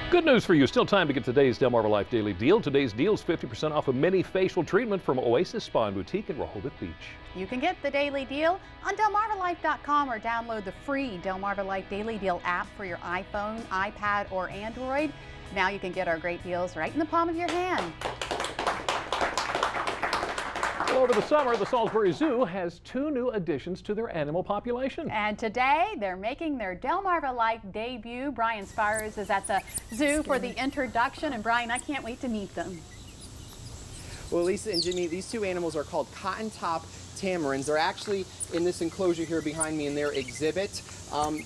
Good news for you. Still time to get today's Delmarva Life Daily Deal. Today's deal is 50% off a mini facial treatment from Oasis Spa and Boutique in Rehoboth Beach. You can get the daily deal on DelmarvaLife.com or download the free Delmarva Life Daily Deal app for your iPhone, iPad, or Android. Now you can get our great deals right in the palm of your hand. Well, over the summer, the Salisbury Zoo has 2 new additions to their animal population. And today, they're making their Delmarva Life debut. Brian Spires is at the zoo for the introduction. And Brian, I can't wait to meet them. Well, Lisa and Jimmy, these 2 animals are called cotton top tamarins. They're actually in this enclosure here behind me in their exhibit.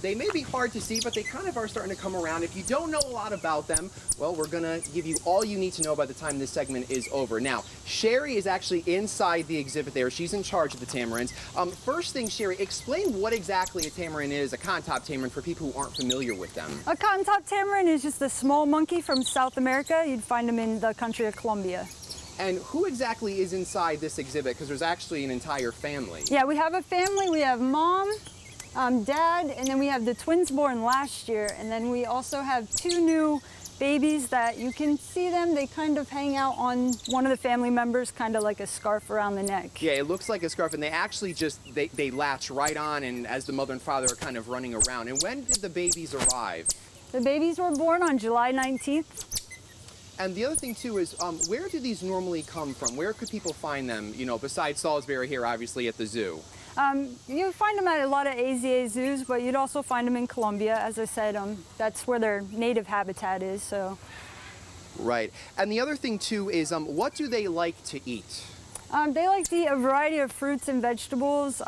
They may be hard to see, but they kind of are starting to come around. If you don't know a lot about them, well, we're going to give you all you need to know by the time this segment is over. Now, Sherry is actually inside the exhibit there. She's in charge of the tamarins. First thing, Sherry, explain what exactly a tamarin is, a cotton top tamarin, for people who aren't familiar with them. A cotton top tamarin is just a small monkey from South America. You'd find them in the country of Colombia. And who exactly is inside this exhibit? Because there's actually an entire family. Yeah, we have a family. We have mom, dad, and then we have the twins born last year. And then we also have 2 new babies that you can see them. They kind of hang out on one of the family members, kind of like a scarf around the neck. Yeah, it looks like a scarf, and they actually just, they latch right on, and as the mother and father are kind of running around. And when did the babies arrive? The babies were born on July 19th. And the other thing, too, is where do these normally come from? Where could people find them, you know, besides Salisbury here, obviously, at the zoo? You find them at a lot of AZA zoos, but you'd also find them in Colombia. As I said, that's where their native habitat is, so. Right. And the other thing, too, is what do they like to eat? They like to eat a variety of fruits and vegetables,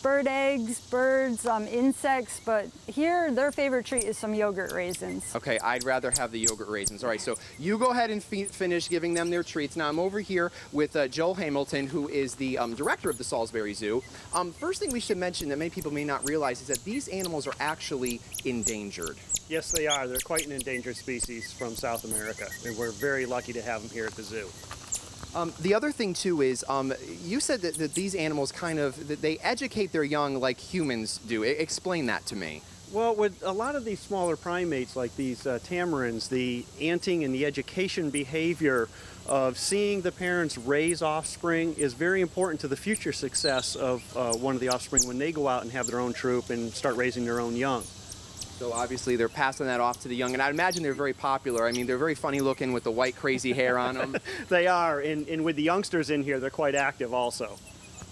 bird eggs, birds, insects, but here their favorite treat is some yogurt raisins. Okay, I'd rather have the yogurt raisins. All right, so you go ahead and finish giving them their treats. Now I'm over here with Joel Hamilton, who is the director of the Salisbury Zoo. First thing we should mention that many people may not realize is that these animals are actually endangered. Yes, they are. They're quite an endangered species from South America, and we're very lucky to have them here at the zoo. The other thing, too, is you said that these animals they educate their young like humans do. Explain that to me. Well, with a lot of these smaller primates, like these tamarins, the anting and the education behavior of seeing the parents raise offspring is very important to the future success of one of the offspring when they go out and have their own troop and start raising their own young. So obviously they're passing that off to the young, and I imagine they're very popular. I mean, they're very funny looking with the white crazy hair on them. They are, and with the youngsters in here, they're quite active also.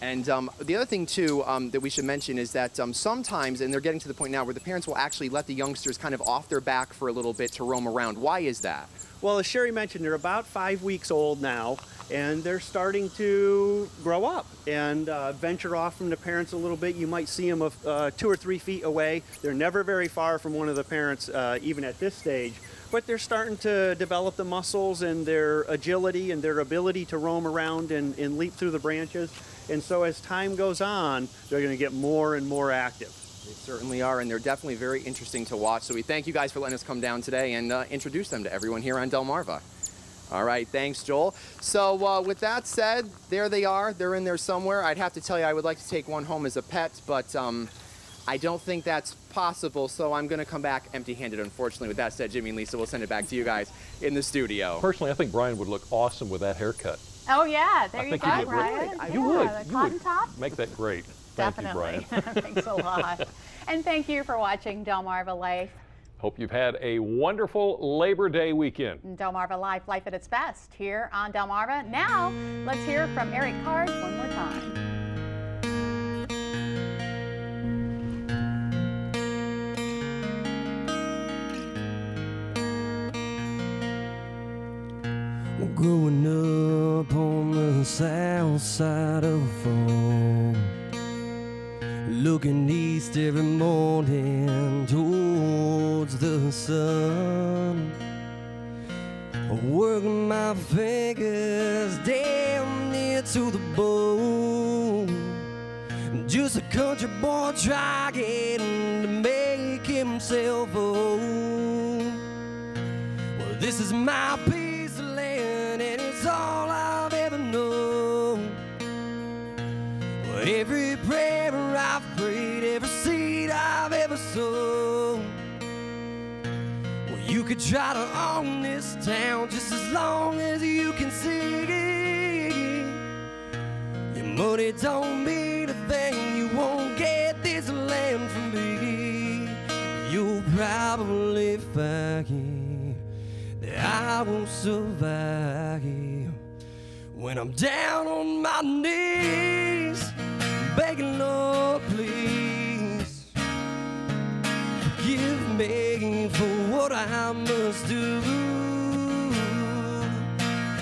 And the other thing, too, that we should mention is that sometimes, and they're getting to the point now where the parents will actually let the youngsters kind of off their back for a little bit to roam around. Why is that? Well, as Sherry mentioned, they're about 5 weeks old now, and they're starting to grow up and venture off from the parents a little bit. You might see them 2 or 3 feet away. They're never very far from one of the parents, even at this stage. But they're starting to develop the muscles and their agility and their ability to roam around and leap through the branches. And so as time goes on, they're going to get more and more active. They certainly are, and they're definitely very interesting to watch. So we thank you guys for letting us come down today and introduce them to everyone here on Delmarva. All right, thanks, Joel. So with that said, there they are. They're in there somewhere. I'd have to tell you I would like to take one home as a pet, but I don't think that's possible, so I'm going to come back empty-handed, unfortunately. With that said, Jimmy and Lisa, we'll send it back to you guys in the studio. Personally, I think Brian would look awesome with that haircut. Oh, yeah, there you go, Brian. Brian. You would. The cotton top. Make that great. Definitely. Thank you, Brian. Thanks a lot. And thank you for watching Delmarva Life. Hope you've had a wonderful Labor Day weekend. Delmarva Life, life at its best here on Delmarva. Now, let's hear from Eric Carge one more time. Growing up on the south side of the farm, looking east every morning towards the sun, working my fingers damn near to the bone, just a country boy trying to make himself home. Well, this is my piece of land and it's all I've ever known. Well, every prayer I've prayed, every seed I've ever sown, well, you You could try to own this town just as long as you can see. Your money don't mean a thing, you won't get this land from me. You'll probably find that I won't survive when I'm down on my knees, begging, Lord, please forgive me for what I must do.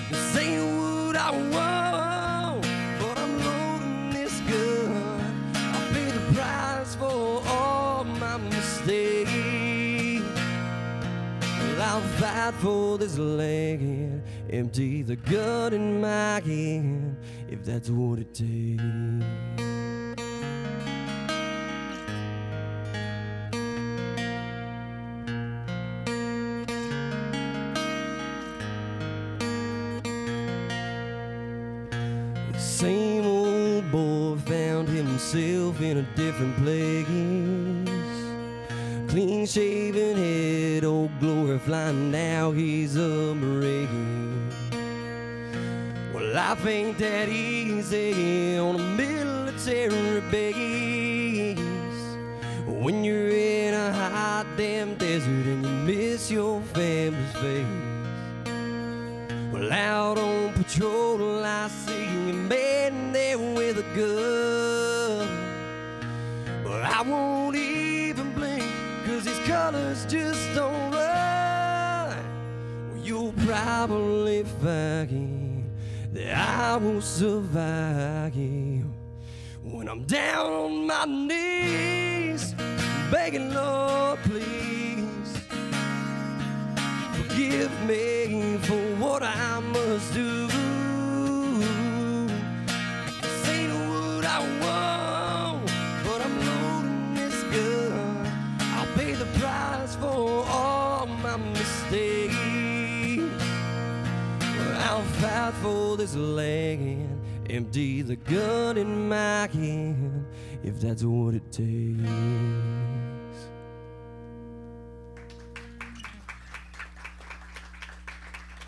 This ain't what I want, but I'm loading this gun. I'll pay the price for all my mistakes. Well, I'll fight for this land, empty the gun in my hand, if that's what it takes. The same old boy found himself in a different place. Clean-shaven head, old glory flying, now he's a Marine. Well, life ain't that easy on a military base. When you're in a hot damn desert and you miss your family's face. Well, out on patrol I see a man there with a gun, but I won't even blink, 'cause his colors just don't run. Well, you'll probably find that I won't survive when I'm down on my knees, begging, Lord, please forgive me for what I must do. This ain't what I want, but I'm loading this gun. I'll pay the price for all my mistakes. Well, I'll fight for this land, empty the gun in my hand, if that's what it takes.